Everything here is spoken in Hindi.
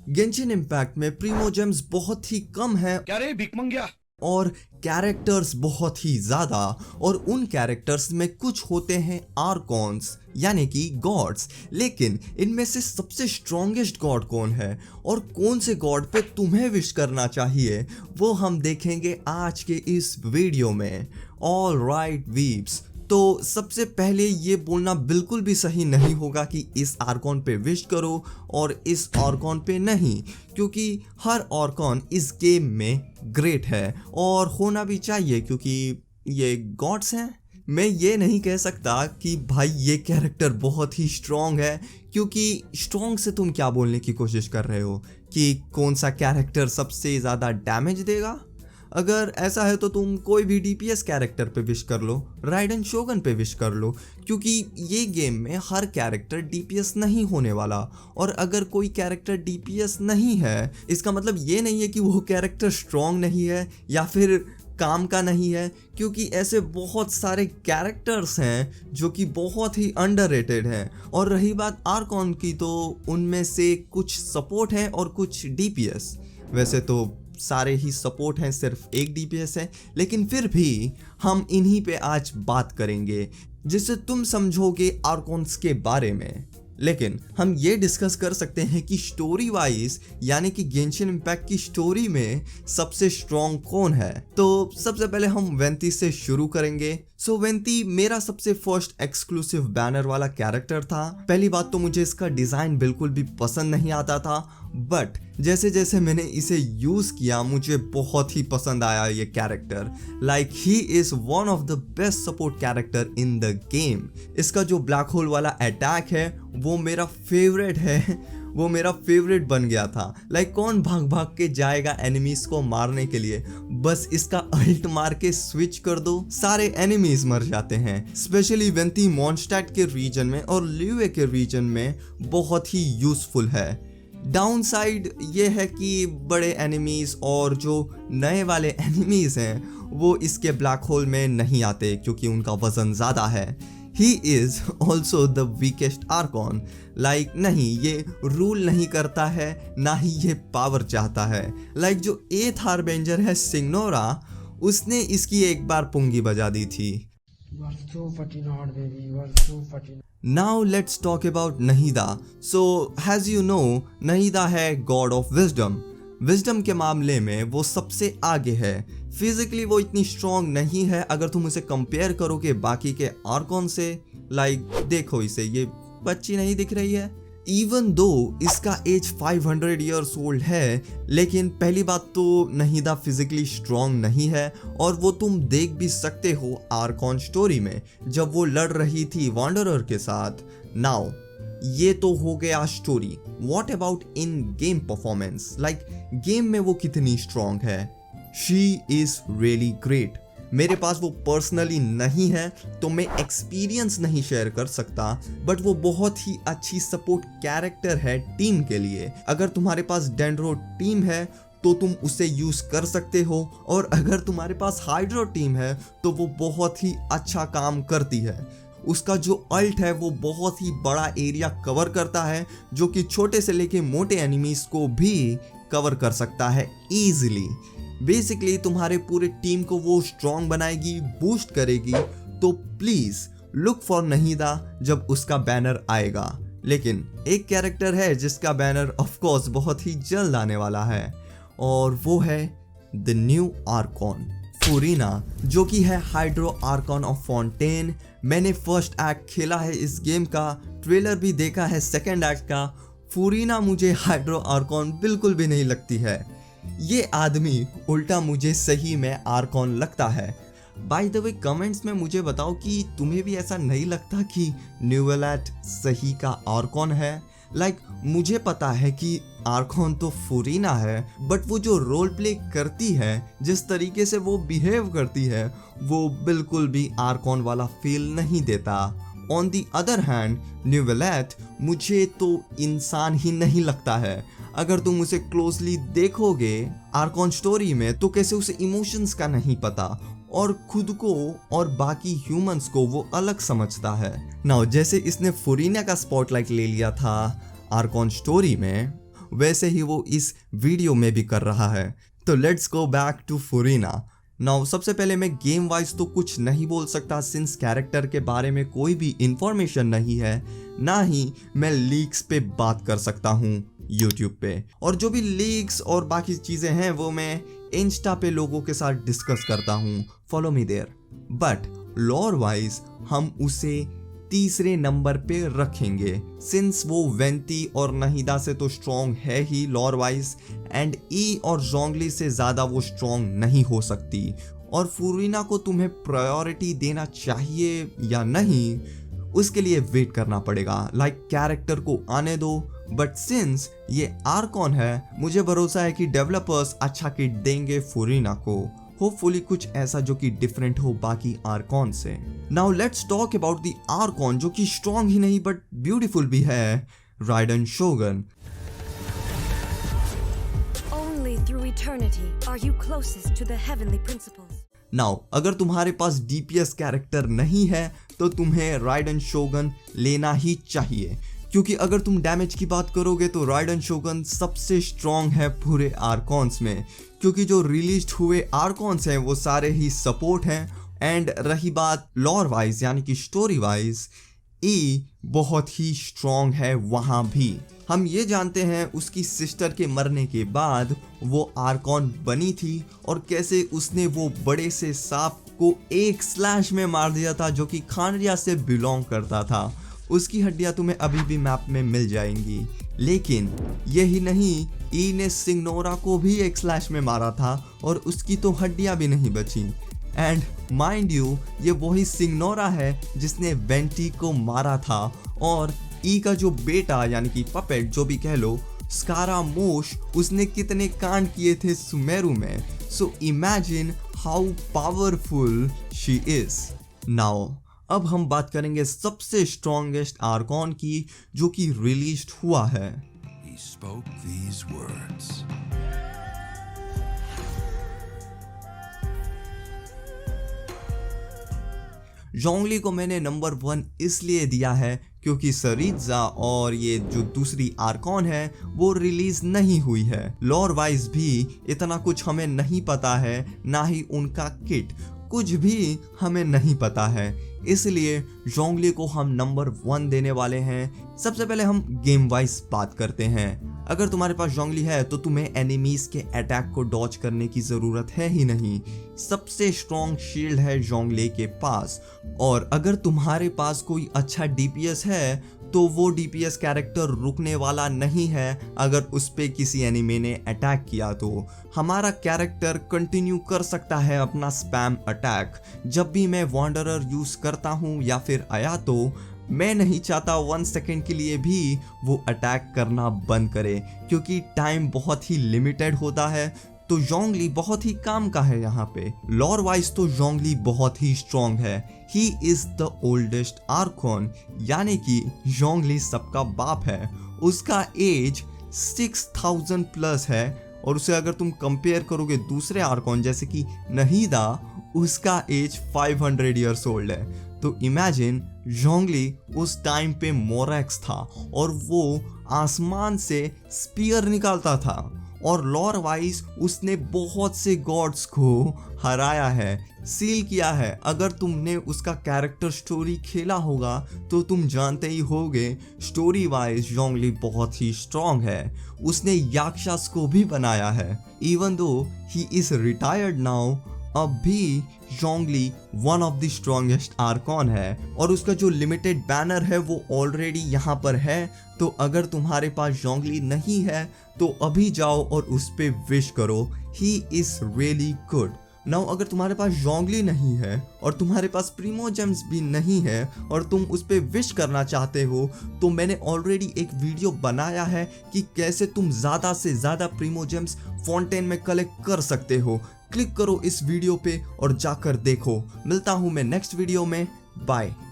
गेंशिन इम्पैक्ट में प्रीमोजेम्स बहुत ही कम है क्या रे भिख मंगिया। और कैरेक्टर्स बहुत ही ज्यादा, और उन कैरेक्टर्स में कुछ होते हैं आर्कॉन्स यानी कि गॉड्स। लेकिन इनमें से सबसे स्ट्रॉन्गेस्ट गॉड कौन है और कौन से गॉड पे तुम्हें विश करना चाहिए, वो हम देखेंगे आज के इस वीडियो में। ऑल राइट वीप्स, तो सबसे पहले ये बोलना बिल्कुल भी सही नहीं होगा कि इस आर्कॉन पे विश करो और इस आर्कॉन पे नहीं, क्योंकि हर आर्कॉन इस गेम में ग्रेट है और होना भी चाहिए क्योंकि ये गॉड्स हैं। मैं ये नहीं कह सकता कि भाई ये कैरेक्टर बहुत ही स्ट्रॉन्ग है, क्योंकि स्ट्रॉन्ग से तुम क्या बोलने की कोशिश कर रहे हो कि कौन सा कैरेक्टर सबसे ज़्यादा डैमेज देगा। अगर ऐसा है तो तुम कोई भी डीपीएस कैरेक्टर पे विश कर लो, राइडन शोगन पे विश कर लो, क्योंकि ये गेम में हर कैरेक्टर डीपीएस नहीं होने वाला। और अगर कोई कैरेक्टर डीपीएस नहीं है, इसका मतलब ये नहीं है कि वो कैरेक्टर स्ट्रॉन्ग नहीं है या फिर काम का नहीं है, क्योंकि ऐसे बहुत सारे कैरेक्टर्स हैं जो कि बहुत ही अंडररेटेड हैं। और रही बात आर्कॉन की, तो उनमें से कुछ सपोर्ट हैं और कुछ डीपीएस। वैसे तो सारे ही सपोर्ट हैं, सिर्फ एक डीपीएस है, लेकिन फिर भी हम इन्हीं पे आज बात करेंगे जिससे तुम समझोगे आर्कॉन्स के बारे में। लेकिन हम ये डिस्कस कर सकते हैं कि स्टोरी वाइज यानी कि गेंशिन इम्पैक्ट की स्टोरी में सबसे स्ट्रॉन्ग कौन है। तो सबसे पहले हम वेंती से शुरू करेंगे। सो वेंती मेरा सबसे फर्स्ट एक्सक्लूसिव बैनर वाला कैरेक्टर था। पहली बात तो मुझे इसका डिज़ाइन बिल्कुल भी पसंद नहीं आता था, बट जैसे जैसे मैंने इसे यूज़ किया मुझे बहुत ही पसंद आया ये character. Like he is one of the best support character in the game. इसका जो ब्लैक होल वाला अटैक है वो मेरा फेवरेट है, वो मेरा फेवरेट बन गया था। लाइक कौन भाग भाग के जाएगा एनिमीज को मारने के लिए, बस इसका अल्ट मार के स्विच कर दो, सारे एनिमीज मर जाते हैं। स्पेशली वेंती मॉन्स्टैट के रीजन में और ल्यूए के रीजन में बहुत ही यूजफुल है। डाउन साइड ये है कि बड़े एनिमीज और जो नए वाले एनिमीज हैं वो इसके ब्लैक होल में नहीं आते क्योंकि उनका वजन ज़्यादा है। He is also the weakest Archon. Like नहीं, ये रूल नहीं करता है, ना ही ये पावर चाहता है। लाइक जो 8th हार्बेंजर है सिग्नोरा, उसने इसकी एक बार पुंगी बजा दी थी। Now let's talk about Nahida. So as you know, Nahida है गॉड ऑफ विजडम। विजडम के मामले में वो सबसे आगे है। फिजिकली वो इतनी स्ट्रॉन्ग नहीं है अगर तुम उसे कंपेयर करोगे बाकी के आर्कॉन से। लाइक देखो इसे, ये बच्ची नहीं दिख रही है। इवन दो इसका एज 500 ईयर्स ओल्ड है, लेकिन पहली बात तो नहीदा फिजिकली स्ट्रॉन्ग नहीं है और वो तुम देख भी सकते हो आर्कॉन स्टोरी में जब वो लड़ रही थी वांडरर के साथ। नाउ ये तो हो गया story. What about in game performance, like game में वो कितनी स्ट्रॉन्ग है। She is really great. मेरे पास वो पर्सनली नहीं है तो मैं एक्सपीरियंस नहीं शेयर कर सकता, बट वो बहुत ही अच्छी सपोर्ट कैरेक्टर है टीम के लिए। अगर तुम्हारे पास डेंड्रो टीम है तो तुम उसे यूज कर सकते हो, और अगर तुम्हारे पास हाइड्रो टीम है तो वो बहुत ही अच्छा काम करती है। उसका जो अल्ट है वो बहुत ही बड़ा एरिया कवर करता है, जो कि छोटे से लेके मोटे एनिमीज को भी कवर कर सकता है इजीली। बेसिकली तुम्हारे पूरे टीम को वो स्ट्रॉन्ग बनाएगी, बूस्ट करेगी। तो प्लीज लुक फॉर नहीदा जब उसका बैनर आएगा। लेकिन एक कैरेक्टर है जिसका बैनर ऑफ कोर्स बहुत ही जल्द आने वाला है, और वो है द न्यू आर्कॉन फूरिना, जो कि है हाइड्रो आर्कॉन ऑफ फॉन्टेन। मैंने फर्स्ट एक्ट खेला है इस गेम का, ट्रेलर भी देखा है सेकंड एक्ट का। फूरिना मुझे हाइड्रो आर्कॉन बिल्कुल भी नहीं लगती है। ये आदमी उल्टा मुझे सही में आर्कॉन लगता है। बाय द वे कमेंट्स में मुझे बताओ कि तुम्हें भी ऐसा नहीं लगता कि न्यूवेलैट सही का आर्कॉन है। लाइक मुझे पता है कि आर्कॉन तो फूरिना है, बट वो जो रोल प्ले करती है, जिस तरीके से वो बिहेव करती है, वो बिल्कुल भी आर्कॉन वाला फील नहीं देता। ऑन दी अदर हैंड न्यूवेलैट मुझे तो इंसान ही नहीं लगता है। अगर तुम उसे क्लोजली देखोगे आर्कॉन स्टोरी में तो कैसे उसे इमोशंस का नहीं पता और खुद को और बाकी ह्यूमंस को वो अलग समझता है। नाउ जैसे इसने फूरिना का स्पॉटलाइट ले लिया था आर्कॉन स्टोरी में, वैसे ही वो इस वीडियो में भी कर रहा है। तो let's go back to Furina. Now सबसे पहले मैं गेम वाइज तो कुछ नहीं बोल सकता सिंस कैरेक्टर के बारे में कोई भी इंफॉर्मेशन नहीं है, ना ही मैं लीक्स पे बात कर सकता हूँ यूट्यूब पे, और जो भी लीक्स और बाकी चीज़ें हैं वो मैं इंस्टा पे लोगों के साथ डिस्कस करता हूँ, फॉलो मी देयर। बट लॉर वाइज हम उसे तीसरे नंबर पे रखेंगे सिंस वो वेंटी और नहिदा से तो स्ट्रॉन्ग है ही लॉर वाइज, एंड ई और जोंगली से ज़्यादा वो स्ट्रॉन्ग नहीं हो सकती। और फुरीना को तुम्हें प्रायोरिटी देना चाहिए या नहीं, उसके लिए वेट करना पड़ेगा। कैरेक्टर को आने दो, बट सिंस ये आर्कॉन है, मुझे भरोसा है कि डेवलपर्स अच्छा किट देंगे फुरीना को, होपफुली कुछ ऐसा जो कि डिफरेंट हो बाकी आर्कॉन से। Now let's talk about the Archon जो कि स्ट्रॉन्ग ही नहीं बट ब्यूटीफुल भी है, Raiden Shogun. Only through eternity are you closest to the heavenly principles. Now अगर तुम्हारे पास डीपीएस कैरेक्टर नहीं है तो तुम्हें राइडन शोगन लेना ही चाहिए, क्योंकि अगर तुम डैमेज की बात करोगे तो राइडन शोगन सबसे स्ट्रॉन्ग है पूरे आर्कॉन्स में, क्योंकि जो रिलीज हुए आर्कॉन्स हैं वो सारे ही सपोर्ट हैं। एंड रही बात लॉर वाइज यानी कि स्टोरी वाइज, ई बहुत ही स्ट्रॉन्ग है वहाँ भी। हम ये जानते हैं उसकी सिस्टर के मरने के बाद वो आर्कॉन बनी थी और कैसे उसने वो बड़े से सांप को एक स्लैश में मार दिया था जो कि खानरिया से बिलोंग करता था। उसकी हड्डियां तुम्हें अभी भी मैप में मिल जाएंगी। लेकिन यही नहीं, ई ने सिग्नोरा को भी एक स्लैश में मारा था और उसकी तो हड्डियां भी नहीं बची। एंड माइंड यू, ये वही सिग्नोरा है जिसने वेंटी को मारा था, और ई का जो बेटा यानी कि पपेट जो भी कह लो, स्कारामोश, उसने कितने कांड किए थे सुमेरु में। So imagine how powerful she is. Now अब हम बात करेंगे सबसे स्ट्रॉन्गेस्ट आर्कॉन की जो कि रिलीज्ड हुआ है। He spoke these words. जोंगली को मैंने नंबर 1 इसलिए दिया है क्योंकि सरीजा और ये जो दूसरी आर्कॉन है वो रिलीज नहीं हुई है। लॉर वाइज भी इतना कुछ हमें नहीं पता है, ना ही उनका किट कुछ भी हमें नहीं पता है, इसलिए जोंगली को हम नंबर 1 देने वाले हैं। सबसे पहले हम गेम वाइज बात करते हैं। अगर तुम्हारे पास जोंगली है तो तुम्हें एनिमीज के अटैक को डॉज करने की ज़रूरत है ही नहीं। सबसे स्ट्रॉन्ग शील्ड है जोंगली के पास, और अगर तुम्हारे पास कोई अच्छा डीपीएस है तो वो डीपीएस कैरेक्टर रुकने वाला नहीं है अगर उस पे किसी एनिमी ने अटैक किया तो। हमारा कैरेक्टर कंटिन्यू कर सकता है अपना स्पैम अटैक। जब भी मैं वॉन्डरर यूज़ करता हूँ या फिर आया तो मैं नहीं चाहता 1 सेकेंड के लिए भी वो अटैक करना बंद करे, क्योंकि टाइम बहुत ही लिमिटेड होता है। तो जोंगली बहुत ही काम का है यहाँ पे। लॉर वाइज तो जोंगली बहुत ही स्ट्रॉन्ग है। He is the oldest Arcon, यानी कि जोंगली सबका बाप है। उसका एज 6000 प्लस है, और उसे अगर तुम कंपेयर करोगे दूसरे आर्कॉन जैसे कि नहिदा, उसका एज 500 ईयर्स ओल्ड है। तो इमेजिन जोंगली उस टाइम पे मोरेक्स था और वो आसमान से स्पीयर निकालता था, और लॉर वाइज उसने बहुत से गॉड्स को हराया है, सील किया है। अगर तुमने उसका कैरेक्टर स्टोरी खेला होगा तो तुम जानते ही होगे स्टोरी वाइज जोंगली बहुत ही स्ट्रॉन्ग है। उसने याक्षास को भी बनाया है। Even though he is retired now, अब भी जोंगली one of the strongest Arcon है, और उसका जो लिमिटेड बैनर है वो ऑलरेडी यहाँ पर है। तो अगर तुम्हारे पास जोंगली नहीं है तो अभी जाओ और उस पे विश करो, he is really good. Now अगर तुम्हारे पास जोंगली नहीं है और तुम्हारे पास प्रीमोजेम्स भी नहीं है और तुम उस पे विश करना चाहते हो, तो मैंने ऑलरेडी एक वीडियो बनाया है कि कैसे तुम ज़्यादा से ज़्यादा प्रीमोजेम्स फाउंटेन में कलेक्ट कर सकते हो। क्लिक करो इस वीडियो पे और जाकर देखो। मिलता हूँ मैं नेक्स्ट वीडियो में, बाय।